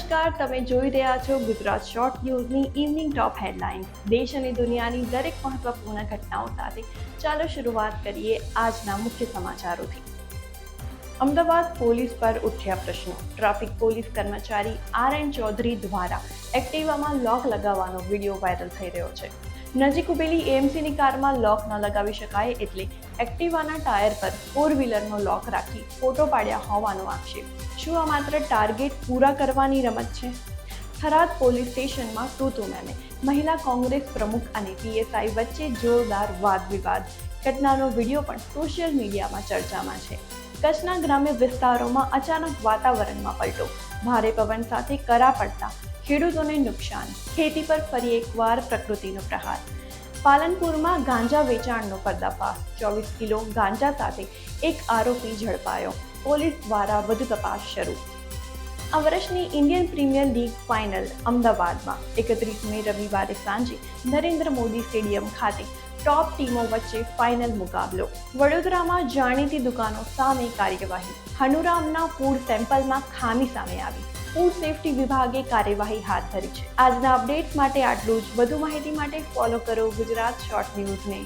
નમસ્કાર, તમે જોઈ રહ્યા છો ગુજરાત શોર્ટ ન્યૂઝની ઇવનિંગ ટોપ હેડલાઇન્સ. દેશ અને દુનિયાની દરેક મહત્વપૂર્ણ ઘટનાઓ સાથે ચાલો શરૂઆત કરીએ આજના મુખ્ય સમાચારોથી. અમદાવાદ પોલીસ પર ઉઠ્યા પ્રશ્નો. ટ્રાફિક પોલીસ કર્મચારી RN ચૌધરી દ્વારા એક્ટિવામાં લોક લગાવવાનો વિડીયો વાયરલ થઈ રહ્યો છે. નજીક ઉભેલી AMCની કારમાં લોક ન લગાવી શકાય એટલે એક્ટિવાના ટાયર પર ફોર વ્હીલરનો લોક રાખી ફોટો પાડ્યા હોવાનો આક્ષેપ. શું આ માત્ર ટાર્ગેટ પૂરા કરવાની રમત છે? થરાદ પોલીસ સ્ટેશનમાં તૂ મેમે. મહિલા કોંગ્રેસ પ્રમુખ અને PSI વચ્ચે જોરદાર વાદ વિવાદ. ઘટનાનો વિડીયો પણ સોશિયલ મીડિયામાં ચર્ચામાં છે. કચ્છના ગ્રામ્ય વિસ્તારોમાં અચાનક વાતાવરણમાં પલટો. ભારે પવન સાથે કરા પડતા ખેડૂતોને નુકસાન. ખેતી પર ફરી એકવાર પ્રકૃતિનો પ્રહાર. પાલનપુરમાં ગાંજા વેચાણનો પર્દાફાશ. 24 કિલો ગાંજા સાથે એક આરોપી ઝડપાયો. પોલીસ દ્વારા વધુ તપાસ શરૂ. આ વર્ષની ઇન્ડિયન પ્રીમિયર લીગ ફાઇનલ અમદાવાદમાં 31 મે રવિવારે સાંજે નરેન્દ્ર મોદી સ્ટેડિયમ ખાતે ટોપ ટીમો વચ્ચે ફાઇનલ મુકાબલો. વડોદરામાં જાણીતી દુકાનો સામે કાર્યવાહી. હનુરામના ફૂડ સેમ્પલમાં ખામી સામે આવી. ફૂડ સેફ્ટી વિભાગે કાર્યવાહી હાથ ધરી છે. આજના અપડેટ્સ માટે આટલું જ. વધુ માહિતી માટે ફોલો કરો ગુજરાત શોર્ટ ન્યૂઝને.